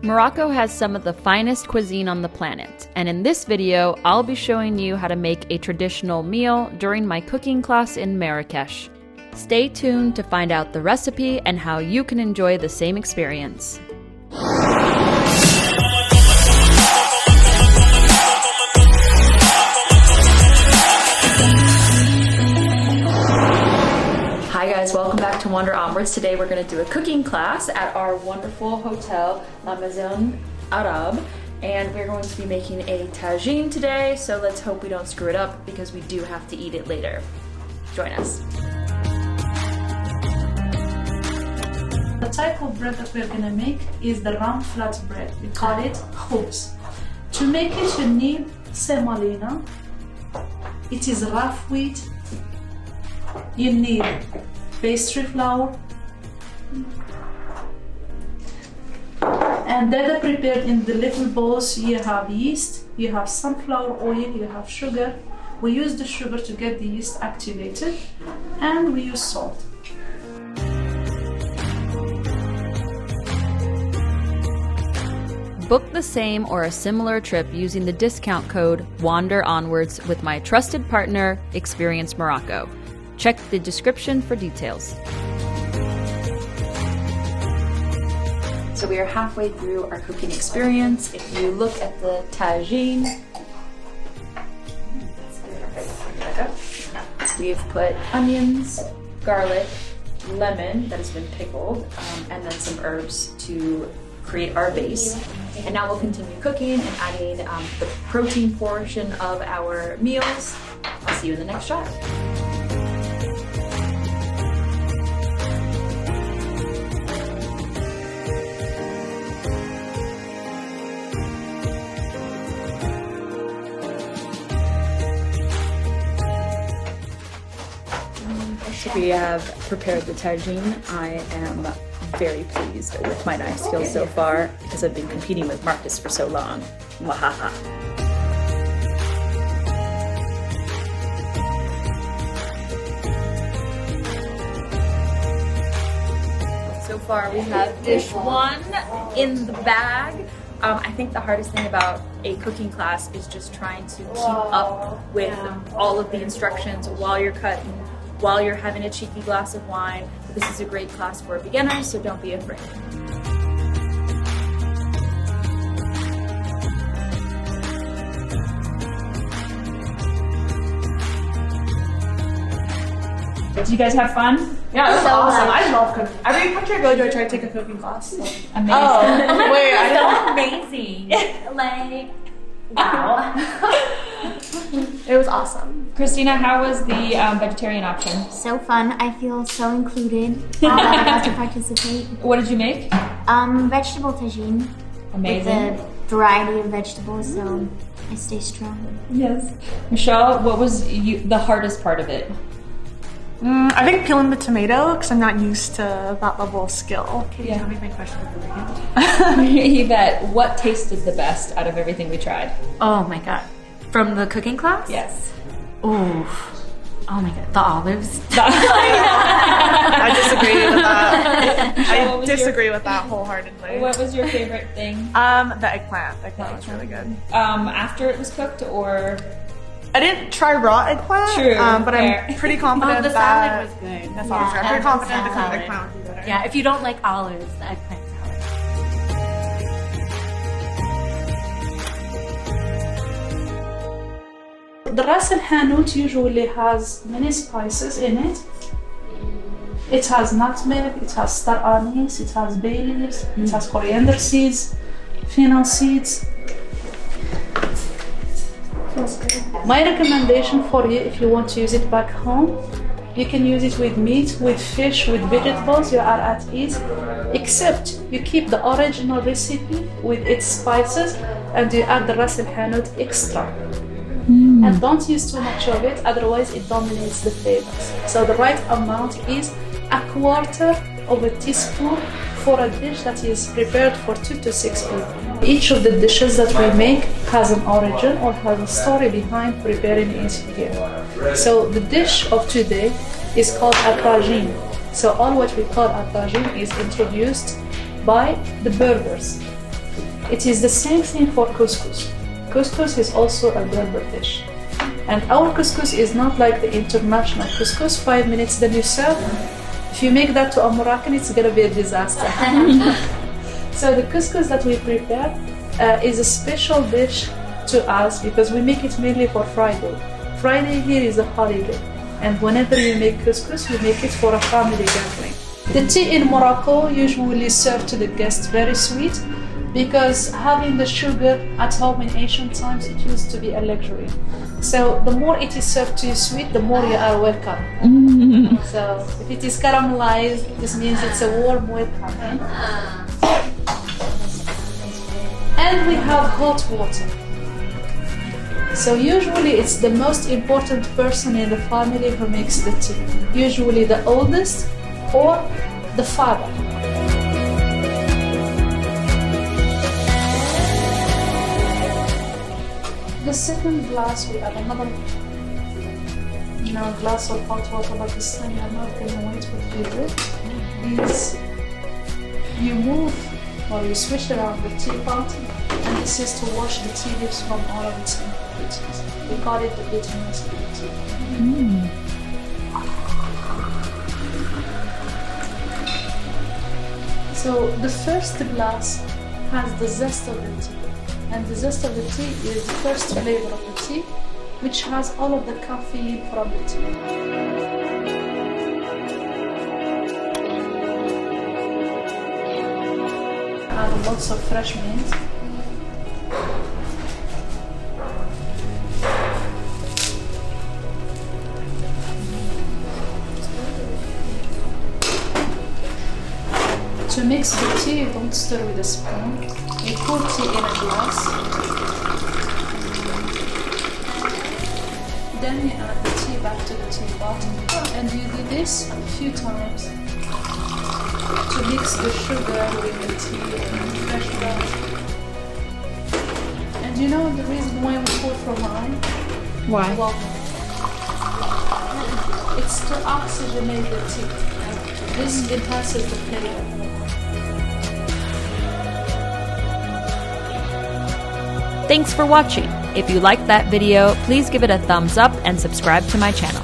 Morocco has some of the finest cuisine on the planet, and in this video, I'll be showing you how to make a traditional meal during my cooking class in Marrakesh. Stay tuned to find out the recipe and how you can enjoy the same experience. Hi guys, welcome back to Wander Onwards. Today we're going to do a cooking class at our wonderful hotel, La Maison Arabe, and we're going to be making a tagine today, so let's hope we don't screw it up because we do have to eat it later. Join us. The type of bread that we're going to make is the round flat bread. We call it khubz. To make it you need semolina. It is rough wheat. You need pastry flour, and that are prepared in the little bowls. You have yeast, you have sunflower oil, you have sugar. We use the sugar to get the yeast activated, and we use salt. Book the same or a similar trip using the discount code WANDERONWARDS with my trusted partner, Experience Morocco. Check the description for details. So we are halfway through our cooking experience. If you look at the tagine, we've put onions, garlic, lemon that has been pickled, and then some herbs to create our base. And now we'll continue cooking and adding the protein portion of our meals. I'll see you in the next shot. We have prepared the tagine. I am very pleased with my knife skills so far because I've been competing with Marcus for so long. Wahaha. So far we have dish one in the bag. I think the hardest thing about a cooking class is just trying to keep up with all of the instructions while you're cutting, while you're having a cheeky glass of wine. This is a great class for beginners, so don't be afraid. Did you guys have fun? Yeah, it was awesome. I love cooking. Every country I go to, I try to take a cooking class. So. Amazing. Oh, wait, I don't. Amazing. Like, wow. It was awesome. Christina, how was the vegetarian option? So fun. I feel so included. I got to participate. What did you make? Vegetable tagine. Amazing. With a variety of vegetables, so I stay strong. Yes. Michelle, what was the hardest part of it? I think peeling the tomato, because I'm not used to that level of skill. Can you tell me my question beforehand? Yvette, what tasted the best out of everything we tried? Oh my god. From the cooking class? Yes. Oh my god. The olives. I disagree with that. I disagree with that wholeheartedly. What was your favorite thing? The eggplant. The eggplant was really good. After it was cooked, or? I didn't try raw eggplant, True, but I'm pretty confident the salad was good. That's all. I'm pretty confident the eggplant would be better. Yeah, if you don't like olives, the eggplant salad. The ras al hanout usually has many spices in it. It has nutmeg, it has star anise, it has bay leaves, it has coriander seeds, fennel seeds. My recommendation for you, if you want to use it back home, you can use it with meat, with fish, with vegetables. You are at ease, except you keep the original recipe with its spices and you add the ras al hanout extra. And don't use too much of it, otherwise it dominates the flavors. So the right amount is a quarter of a teaspoon for a dish that is prepared for 2 to 6 people. Each of the dishes that we make has an origin or has a story behind preparing it here. So the dish of today is called a tagine. So all what we call a tagine is introduced by the Berbers. It is the same thing for couscous. Couscous is also a blender dish. And our couscous is not like the international couscous, 5 minutes then you serve. If you make that to a Moroccan, it's gonna be a disaster. So the couscous that we prepare is a special dish to us because we make it mainly for Friday. Friday here is a holiday, and whenever you make couscous, you make it for a family gathering. The tea in Morocco usually served to the guests very sweet because having the sugar at home in ancient times, it used to be a luxury. So the more it is served to you sweet, the more you are welcome. So if it is caramelized, this means it's a warm welcome. And we have hot water. So usually it's the most important person in the family who makes the tea. Usually the oldest or the father. The second glass, we add another glass of hot water, but this time I'm not going to wait what we do. Is you move or you switch around the teapot, and this is to wash the tea leaves from all of its impurities. We call it the bitterness of the tea. So the first glass has the zest of the tea, and the zest of the tea is the first flavor of the tea, which has all of the caffeine from the tea. Add lots of fresh mint. To mix the tea, you don't stir with a spoon. You pour tea in a glass. Then you add the tea back to the teapot, and you do this a few times to mix the sugar with the tea and the fresh water. And you know the reason why we pour from wine? Why? Well, it's to oxygenate the tea. This enhances the flavor. Thanks for watching. If you liked that video, please give it a thumbs up and subscribe to my channel.